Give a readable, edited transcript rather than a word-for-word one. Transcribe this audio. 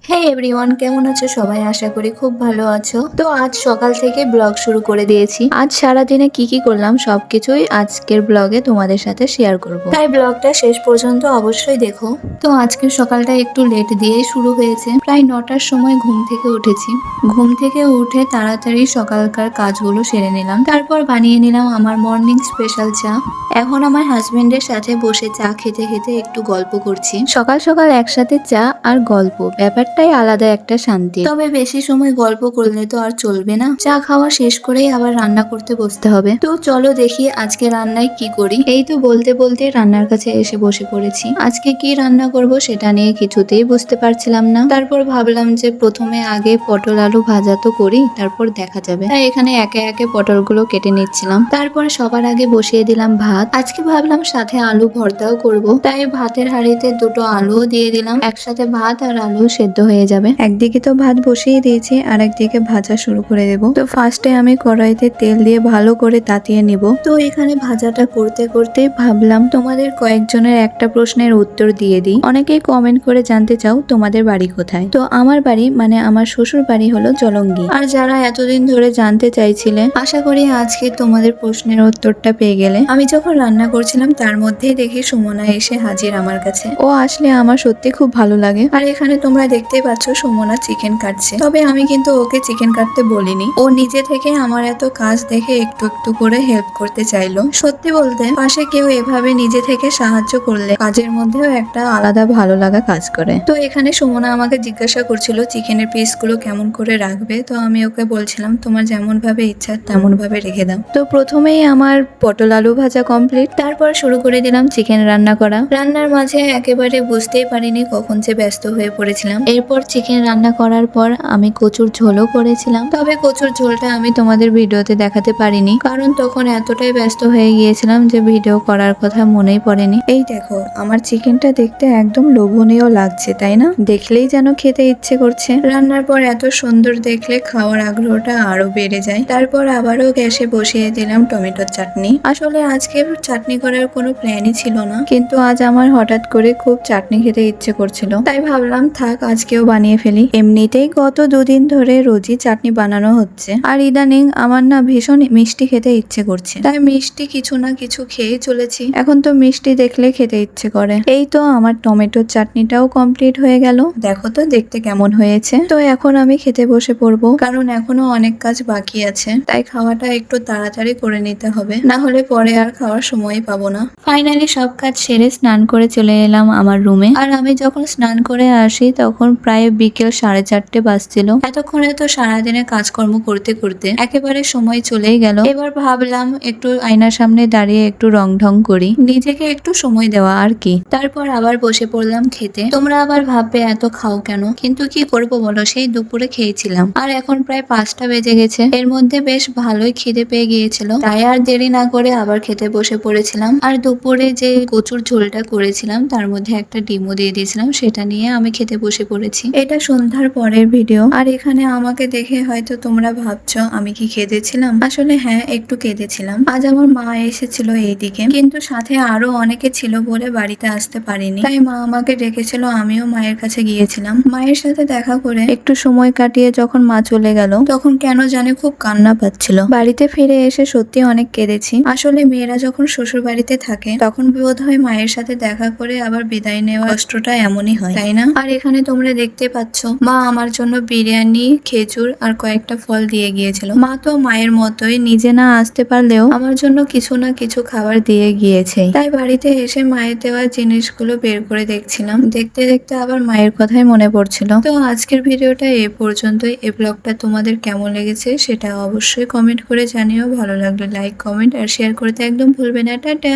হে everyone, কেমন আছো সবাই? আশা করি খুব ভালো আছো। তো আজ সকাল থেকে ব্লগ শুরু করে দিয়েছি। আজ সারাদিনে কি কি করলাম সবকিছুই আজকের ব্লগে তোমাদের সাথে শেয়ার করব, তাই ব্লগটা শেষ পর্যন্ত অবশ্যই দেখো। তো আজকের সকালটা একটু লেট দিয়েই শুরু হয়েছে। প্রায় 9টার সময় ঘুম থেকে উঠেছি। ঘুম থেকে উঠে তাড়াতাড়ি সকালকার কাজগুলো সেরে নিলাম, তারপর বানিয়ে নিলাম আমার মর্নিং স্পেশাল চা। এখন আমার হাজবেন্ডের সাথে বসে চা খেতে খেতে একটু গল্প করছি। সকাল সকাল একসাথে চা আর গল্প, ব্যাপারটাই আলাদা একটা শান্তি। তবে বেশি সময় গল্প করলে তো আর চলবে না, চা খাওয়া শেষ করেই আবার রান্না করতে বসতে হবে। তো চলো দেখি আজকে রান্নায় কি করি। এই তো বলতে বলতে রান্নার কাছে এসে বসে পড়েছি। আজকে কি রান্না করব সেটা নিয়ে কিছুতেই বুঝতে পারছিলাম না। তারপর ভাবলাম যে প্রথমে আগে পটল আলু ভাজা তো করি, তারপর দেখা যাবে। তাই এখানে একে একে পটলগুলো কেটে নিচ্ছিলাম। তারপর সবার আগে বসিয়ে দিলাম ভাত। আজকে ভাবলাম সাথে আলু ভর্তাও করব, তাই ভাতের হাঁড়িতে দুটো আলুও দিয়ে দিলাম। একসাথে ভাত আর আলু সেদ্ধ হয়ে যাবে। একদিকে তো ভাত বসিয়ে দিয়েছি, আর একদিকে ভাজা শুরু করে দেব। তো ফার্স্টে আমি কড়াইতে তেল দিয়ে ভালো করে তাতিয়ে নিব। তো এখানে ভাজাটা করতে করতে ভাবলাম তোমাদের কয়েকজনের একটা প্রশ্নের উত্তর দিয়ে দিই। অনেকেই কমেন্ট করে জানতে চাও তোমাদের বাড়ি কোথায়। তো আমার বাড়ি মানে আমার শ্বশুর বাড়ি হলো জলঙ্গি। আর যারা এতদিন ধরে জানতে চাইছিলে, আশা করি আজকে তোমাদের প্রশ্নের উত্তরটা পেয়ে গেলে। আমি যখন রান্না করছিলাম তার মধ্যেই দেখি সুমনা এসে হাজির আমার কাছে। ও আসলে আমার সত্যি খুব ভালো লাগে। আর এখানে তোমরা দেখতেই পাচ্ছ সুমনা চিকেন কাটছে। তবে আমি কিন্তু ওকে চিকেন কাটতে বলিনি, ও নিজে থেকে আমার এত কাজ দেখে একটু একটু করে হেল্প করতে চাইলো। সত্যি বলতে পাশে কেউ এভাবে নিজে থেকে সাহায্য করলে কাজের মধ্যেও একটা আলাদা ভালো লাগা কাজ করে। তো এখানে সুমনা আমাকে জিজ্ঞাসা করছিল চিকেনের পিসগুলো কেমন করে রাখবে। তো আমি ওকে বলছিলাম তোমার যেমন ভাবে ইচ্ছা তেমন ভাবে রেখে দাও। তো প্রথমেই আমার পটল আলু ভাজা কমপ্লিট, তারপর শুরু করে দিলাম চিকেন রান্না করা। রান্নার মাঝে একেবারে বুঝতেই পারিনি কখন যে ব্যস্ত হয়ে পড়েছিলাম। এরপর চিকেন রান্না করার পর আমি কচুর ঝোলও করেছিলাম। তবে কচুর ঝোলটা আমি তোমাদের ভিডিওতে দেখাতে পারিনি, কারণ তখন এতটাই ব্যস্ত হয়ে গিয়েছিলাম যে ভিডিও করার কথা মনেই পড়েনি। এই দেখো আমার চিকেনটা দেখতে একদম লোভনীয় লাগছে, তাই না? দেখলেই যেন খেতে ইচ্ছে করছে। রান্নার পর এত সুন্দর দেখলে খাওয়ার আগ্রহটা আরো বেড়ে যায়। তারপর আবারও গ্যাসে বসিয়ে দিলাম টমেটোর চাটনি। আসলে আজকে চাটনি করার কোনো প্ল্যানই ছিল না, কিন্তু আজ আমার হঠাৎ করে খুব চাটনি খেতে ইচ্ছে করছিল, তাই ভাবলাম থাক আজকেও বানিয়ে ফেলি। এমনিতেই গত দুদিন ধরে রোজই চাটনি বানানো হচ্ছে, আর ইদানিং আমার না ভীষণ মিষ্টি খেতে ইচ্ছে করছে, তাই মিষ্টি কিছু না কিছু খেয়ে চলেছি। এখন তো মিষ্টি দেখলে খেতে ইচ্ছে করে। এই তো আমার টমেটোর চাটনিটাও কমপ্লিট হয়ে গেল। দেখো তো দেখতে কেমন হয়েছে। তো এখন আমি খেতে বসে পড়বো, কারণ এখনো অনেক কাজ বাকি আছে, তাই খাওয়াটা একটু তাড়াতাড়ি করে নিতে হবে, না হলে পরে আর খাওয়ার সময় পাবো না। ফাইনালি সব কাজ সেরে স্নান করে চলে এলাম আমার রুমে। আর আমি যখন স্নান করে আসি তখন প্রায় বিকেল 4:30 বাজছিল। এতক্ষণে তো সারাদিনে কাজকর্ম করতে করতে একেবারে সময় চলেই গেল। এবার ভাবলাম একটু আয়নার সামনে দাঁড়িয়ে একটু রং ঢং করি, নিজেকে একটু সময় দেওয়া আর কি। তারপর আবার বসে পড়লাম খেতে। তোমরা আবার ভাববে এত খাও কেন, কিন্তু কি করব বলো, সেই দুপুরে খেয়েছিলাম আর এখন প্রায় 5টা বেজে গেছে। এর মধ্যে বেশ ভালোই খিদে পেয়ে গিয়েছিল, তাই আর দেরি না করে আবার খেতে বসে পড়েছিলাম। আর দুপুরে যে কচুর ঝোলটা করেছিলাম তার মধ্যে একটা ডিমও দিয়ে দিয়েছিলাম, সেটা নিয়ে আমি খেতে বসে পড়েছি। এটা সন্ধ্যার পরের ভিডিও। আর এখানে আমাকে দেখে হয়তো তোমরা ভাবছো আমি কি কেঁদেছিলাম। আসলে হ্যাঁ, একটু কেঁদেছিলাম। আজ আমার মা এসেছিল এইদিকে, কিন্তু সাথে আরো অনেকে ছিল বলে বাড়িতে আসতে পারিনি, তাই মা আমাকে ডেকেছিল, আমিও মায়ের কাছে গিয়েছিলাম। মায়ের সাথে দেখা করে একটু সময় কাটিয়ে যখন মা চলে গেল তখন কেন জানে খুব কান্না পাচ্ছিল। বাড়িতে ফিরে এসে সত্যি অনেক কেঁদেছি। আসলে মেয়েরা যখন শ্বশুর বাড়িতে থাকে তখন বোধ হয় মায়ের সাথে দেখা করে আবার বিদায় নেওয়া কষ্টটা এমনই হয়, তাই না? আর এখানে তোমরা দেখতে পাচ্ছ মা আমার জন্য বিরিয়ানি, খেজুর আর কয়েকটা ফল দিয়ে গিয়েছিল। মা তো মায়ের মতোই, নিজে না আসতে পারলেও আমার জন্য কিছু না কিছু খাবার দিয়ে গিয়েছে। তাই বাড়িতে এসে মায়ের দেওয়া জিনিসগুলো বের করে দেখছিলাম। দেখতে দেখতে আবার মায়ের কথাই মনে পড়ছিল। তো আজকের ভিডিওটা এ পর্যন্তই। এই ব্লগটা তোমাদের কেমন লেগেছে সেটা অবশ্যই কমেন্ট করে জানিও। ভালো লাগলে লাইক, কমেন্ট আর শেয়ার করতে একদম ভুলবে না। টাটা।